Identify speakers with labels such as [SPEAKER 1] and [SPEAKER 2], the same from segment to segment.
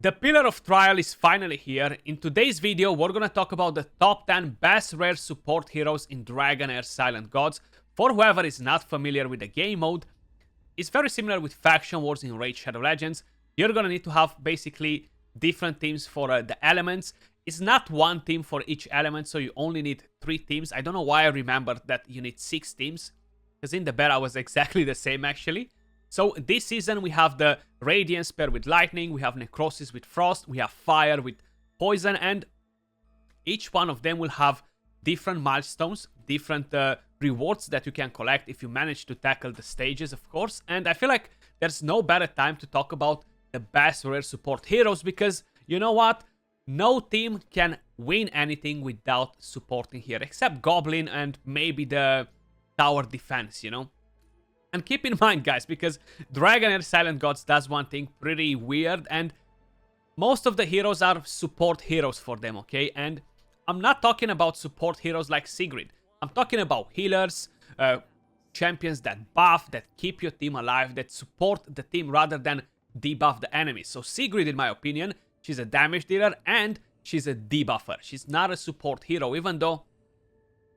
[SPEAKER 1] The Pillar of Trial is finally here. In today's video, we're gonna talk about the top 10 best rare support heroes in Dragonheir Silent Gods. For whoever is not familiar with the game mode, it's very similar with Faction Wars in Raid Shadow Legends. You're gonna need to have basically different teams for the elements. It's not one team for each element, so you only need 3 teams. I don't know why I remembered that you need 6 teams, because in the beta was exactly the same actually. So this season we have the Radiance paired with Lightning, we have Necrosis with Frost, we have Fire with Poison, and each one of them will have different milestones, different rewards that you can collect if you manage to tackle the stages, of course. And I feel like there's no better time to talk about the best rare support heroes, because you know what? No team can win anything without supporting here, except Goblin and maybe the tower defense, you know? And keep in mind, guys, because Dragonheir Silent Gods does one thing pretty weird, and most of the heroes are support heroes for them, okay? And I'm not talking about support heroes like Sigrid. I'm talking about healers, champions that buff, that keep your team alive, that support the team rather than debuff the enemies. So Sigrid, in my opinion, she's a damage dealer and she's a debuffer. She's not a support hero, even though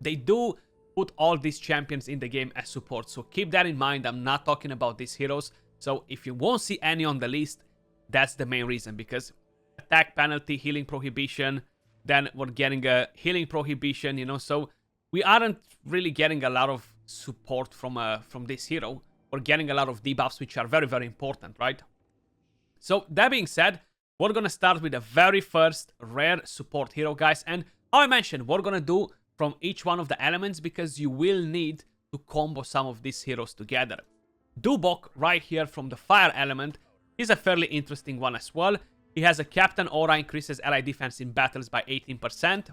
[SPEAKER 1] they do put all these champions in the game as support. So keep that in mind. I'm not talking about these heroes. So if you won't see any on the list, that's the main reason, because attack penalty, healing prohibition, then we're getting a healing prohibition, you know, so we aren't really getting a lot of support from this hero. We're getting a lot of debuffs, which are very, very important, right? So that being said, we're gonna start with the very first rare support hero, guys, and how I mentioned, we're gonna do from each one of the elements, because you will need to combo some of these heroes together. Dubok, right here from the fire element, is a fairly interesting one as well. He has a Captain Aura, increases ally defense in battles by 18%.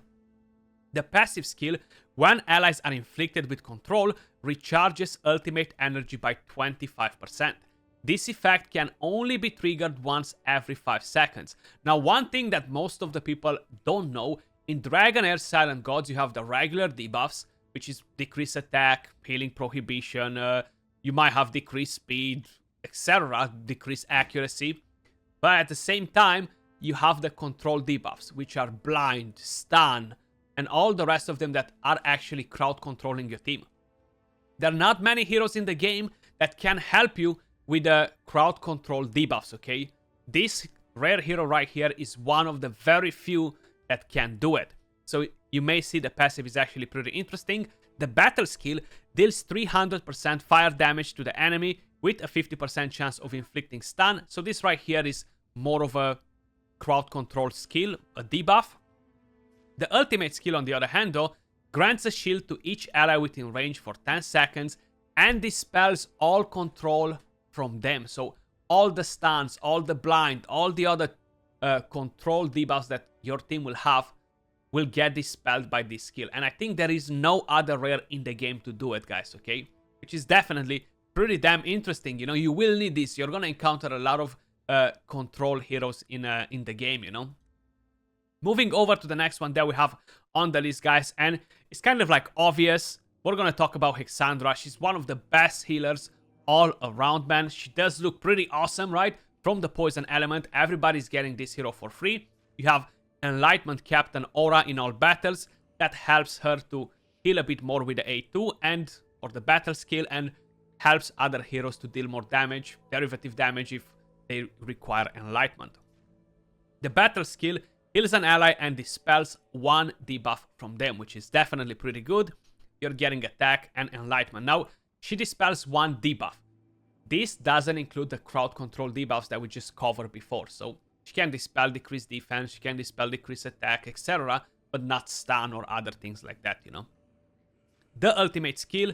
[SPEAKER 1] The passive skill, when allies are inflicted with control, recharges ultimate energy by 25%. This effect can only be triggered once every 5 seconds. Now, one thing that most of the people don't know, in Dragonheir Silent Gods, you have the regular debuffs, which is decreased attack, healing prohibition, you might have decreased speed, etc., decreased accuracy. But at the same time, you have the control debuffs, which are blind, stun, and all the rest of them that are actually crowd controlling your team. There are not many heroes in the game that can help you with the crowd control debuffs, okay? This rare hero right here is one of the very few that can do it. So you may see the passive is actually pretty interesting. The battle skill deals 300% fire damage to the enemy with a 50% chance of inflicting stun. So this right here is more of a crowd control skill, a debuff. The ultimate skill, on the other hand, though, grants a shield to each ally within range for 10 seconds and dispels all control from them. So all the stuns, all the blind, all the other control debuffs that your team will have will get dispelled by this skill. And I think there is no other rare in the game to do it, guys, okay? Which is definitely pretty damn interesting. You know, you will need this. You're gonna encounter a lot of control heroes in the game, you know? Moving over to the next one that we have on the list, guys, and it's kind of like obvious. We're gonna talk about Hexandra. She's one of the best healers all around, man. She does look pretty awesome, right? From the poison element, everybody's getting this hero for free. You have Enlightenment Captain Aura in all battles. That helps her to heal a bit more with the A2 and or the battle skill, and helps other heroes to deal more damage, derivative damage, if they require Enlightenment. The battle skill heals an ally and dispels 1 debuff from them, which is definitely pretty good. You're getting attack and Enlightenment. Now, she dispels 1 debuff. This doesn't include the crowd control debuffs that we just covered before. So she can dispel decreased defense, she can dispel decreased attack, etc., but not stun or other things like that, you know. The ultimate skill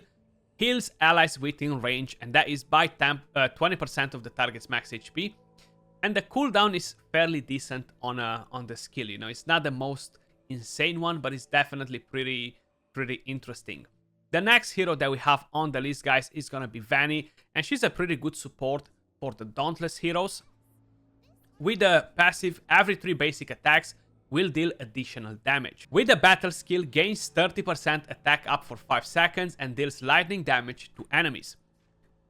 [SPEAKER 1] heals allies within range, and that is by 20% of the target's max HP. And the cooldown is fairly decent on the skill, you know. It's not the most insane one, but it's definitely pretty interesting. The next hero that we have on the list, guys, is gonna be Vanny, and she's a pretty good support for the Dauntless heroes. With the passive, every 3 basic attacks will deal additional damage. With the battle skill, gains 30% attack up for 5 seconds and deals lightning damage to enemies.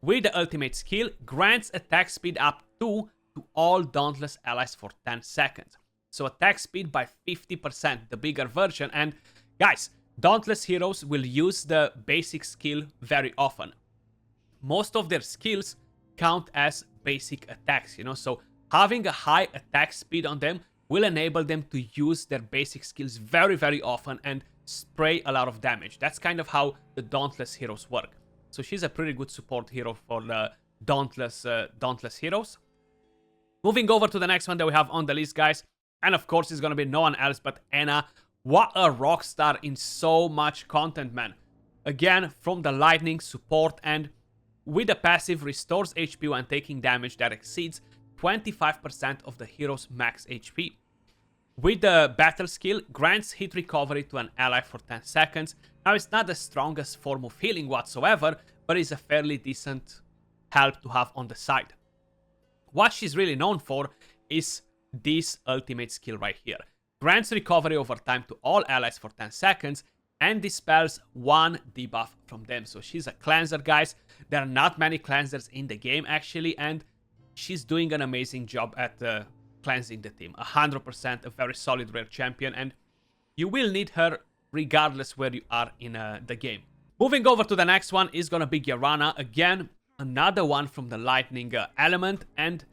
[SPEAKER 1] With the ultimate skill, grants attack speed up to to all Dauntless allies for 10 seconds. So attack speed by 50%, the bigger version. And guys, Dauntless heroes will use the basic skill very often. Most of their skills count as basic attacks, so having a high attack speed on them will enable them to use their basic skills very, very often and spray a lot of damage. That's kind of how the Dauntless heroes work. So she's a pretty good support hero for the Dauntless heroes. Moving over to the next one that we have on the list, guys. And of course, it's going to be no one else but Anna. What a rock star in so much content, man. Again, from the lightning support, and with the passive restores HP when taking damage that exceeds 25% of the hero's max HP. With the battle skill, grants hit recovery to an ally for 10 seconds. Now, it's not the strongest form of healing whatsoever, but it's a fairly decent help to have on the side. What she's really known for is this ultimate skill right here. Grants recovery over time to all allies for 10 seconds and dispels one debuff from them. So she's a cleanser, guys. There are not many cleansers in the game, actually, and she's doing an amazing job at cleansing the team. 100% a very solid rare champion, and you will need her regardless where you are in the game. Moving over to the next one is gonna be Garana. Again, another one from the lightning element, and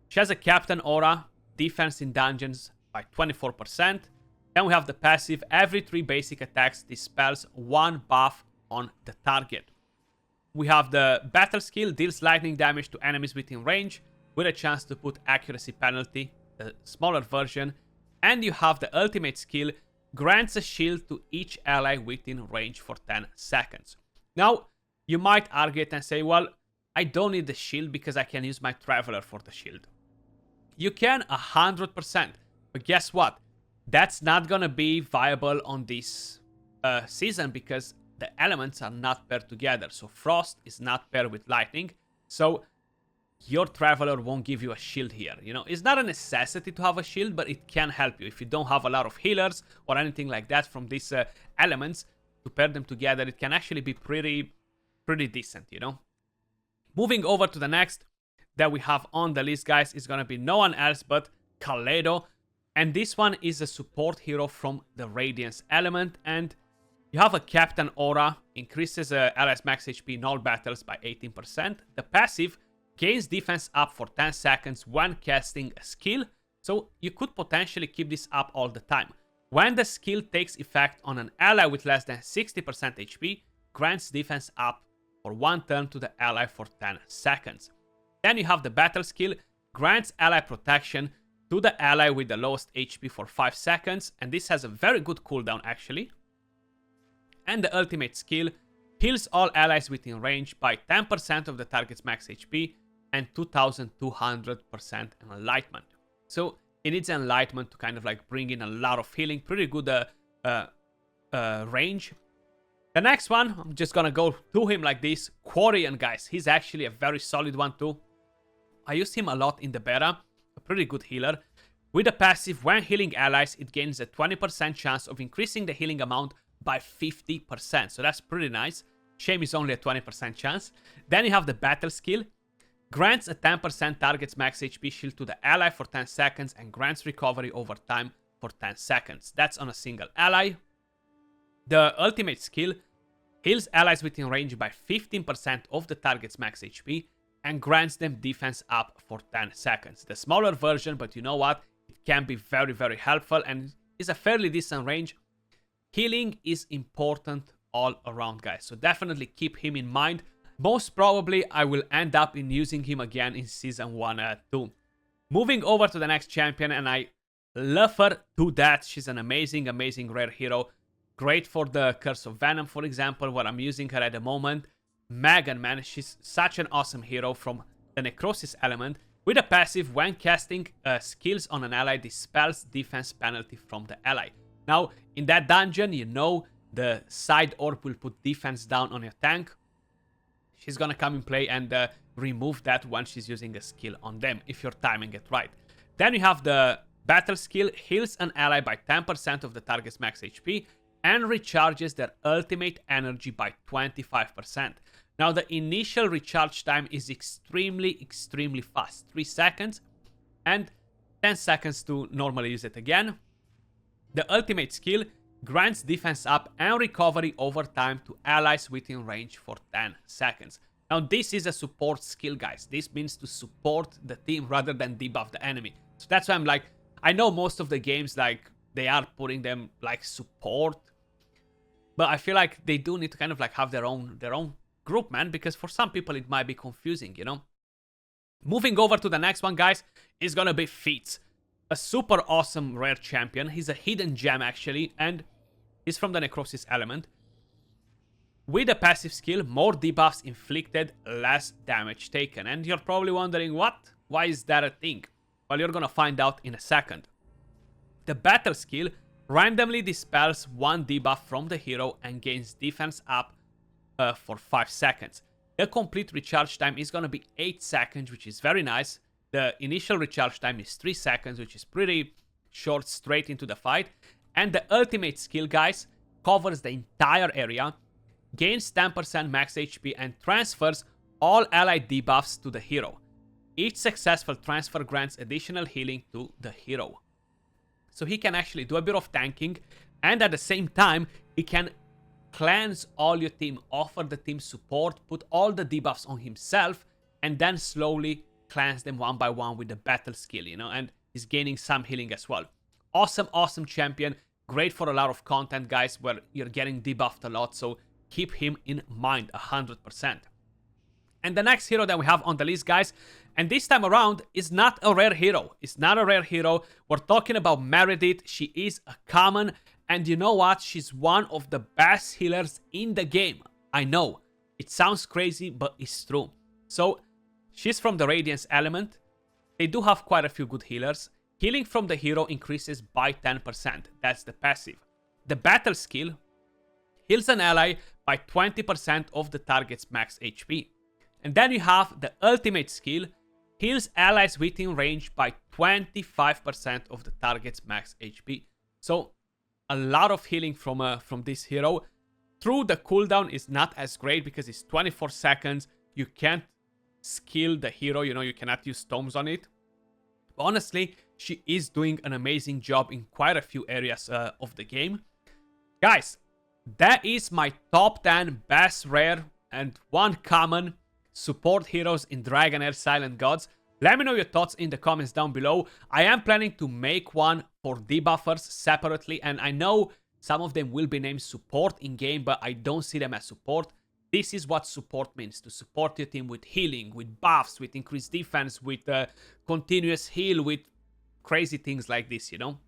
[SPEAKER 1] she has a captain aura, defense in dungeons by 24%. Then we have the passive, every 3 basic attacks dispels 1 buff on the target. We have the battle skill, deals lightning damage to enemies within range, with a chance to put accuracy penalty, the smaller version. And you have the ultimate skill, grants a shield to each ally within range for 10 seconds. Now, you might argue it and say, well, I don't need the shield because I can use my Traveler for the shield. You can 100%, but guess what? That's not gonna be viable on this season because the elements are not paired together. So Frost is not paired with Lightning. So your Traveler won't give you a shield here. It's not a necessity to have a shield, but it can help you. If you don't have a lot of healers or anything like that from these elements, to pair them together, it can actually be pretty decent, Moving over to the next that we have on the list, guys, is gonna be no one else but Kaleido. And this one is a support hero from the Radiance element, and you have a Captain Aura, increases allies max HP in all battles by 18%. The passive gains defense up for 10 seconds when casting a skill, so you could potentially keep this up all the time. When the skill takes effect on an ally with less than 60% HP, grants defense up for 1 turn to the ally for 10 seconds. Then you have the battle skill, grants ally protection to the ally with the lowest HP for 5 seconds, and this has a very good cooldown actually. And the ultimate skill heals all allies within range by 10% of the target's max HP and 2200% enlightenment. So it needs enlightenment to kind of like bring in a lot of healing, pretty good range. The next one, I'm just gonna go to him like this, Quarian, guys. He's actually a very solid one too. I used him a lot in the beta. A pretty good healer. With a passive, when healing allies, it gains a 20% chance of increasing the healing amount by 50%. So that's pretty nice. Shame is only a 20% chance. Then you have the battle skill. Grants a 10% target's max HP shield to the ally for 10 seconds and grants recovery over time for 10 seconds. That's on a single ally. The ultimate skill heals allies within range by 15% of the target's max HP and grants them defense up for 10 seconds. The smaller version, but you know what? It can be very, very helpful and is a fairly decent range. Healing is important all around, guys. So definitely keep him in mind. Most probably, I will end up in using him again in Season 1 too. Moving over to the next champion, and I love her to death. She's an amazing, amazing rare hero. Great for the Curse of Venom, for example, where I'm using her at the moment. Megan, man, she's such an awesome hero from the Necrosis element. With a passive, when casting skills on an ally, dispels defense penalty from the ally. Now, in that dungeon, the side orb will put defense down on your tank. She's gonna come in play and remove that when she's using a skill on them, if you're timing it right. Then you have the battle skill, heals an ally by 10% of the target's max HP, and recharges their ultimate energy by 25%. Now, the initial recharge time is extremely fast, 3 seconds. and 10 seconds to normally use it again. The ultimate skill grants defense up and recovery over time to allies within range for 10 seconds. Now this is a support skill, guys. This means to support the team rather than debuff the enemy. So that's why I'm like, I know most of the games, like, they are putting them like support, but I feel like they do need to kind of like have their own group, man, because for some people it might be confusing, you know? Moving over to the next one, guys, is gonna be Feats. A super awesome rare champion. He's a hidden gem, actually, and he's from the Necrosis element. With a passive skill, more debuffs inflicted, less damage taken. And you're probably wondering, what? Why is that a thing? Well, you're gonna find out in a second. The battle skill randomly dispels one debuff from the hero and gains defense up for 5 seconds. The complete recharge time is gonna be 8 seconds, which is very nice. The initial recharge time is 3 seconds, which is pretty short straight into the fight. And the ultimate skill, guys, covers the entire area, gains 10% max HP, and transfers all allied debuffs to the hero. Each successful transfer grants additional healing to the hero. So he can actually do a bit of tanking, and at the same time, he can cleanse all your team, offer the team support, put all the debuffs on himself, and then slowly cleanse them one by one with the battle skill, you know, and he's gaining some healing as well. Awesome, awesome champion. Great for a lot of content, guys, where you're getting debuffed a lot, so keep him in mind 100%. And the next hero that we have on the list, guys, and this time around is not a rare hero. It's not a rare hero. We're talking about Meredith. She is a common, and you know what? She's one of the best healers in the game. I know. It sounds crazy, but it's true. So, she's from the Radiance element. They do have quite a few good healers. Healing from the hero increases by 10%. That's the passive. The battle skill heals an ally by 20% of the target's max HP. And then you have the ultimate skill, heals allies within range by 25% of the target's max HP. So a lot of healing from this hero. True, the cooldown is not as great because it's 24 seconds. You can't skill the hero, you know, you cannot use tomes on it. But honestly, she is doing an amazing job in quite a few areas of the game. Guys, that is my top 10 best rare and one common support heroes in Dragonheir Silent Gods. Let me know your thoughts in the comments down below. I am planning to make one for debuffers separately, and I know some of them will be named support in game, but I don't see them as support. This is what support means, to support your team with healing, with buffs, with increased defense, with continuous heal, with crazy things like this, you know?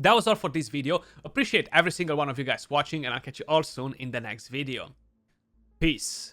[SPEAKER 1] That was all for this video. Appreciate every single one of you guys watching, and I'll catch you all soon in the next video. Peace.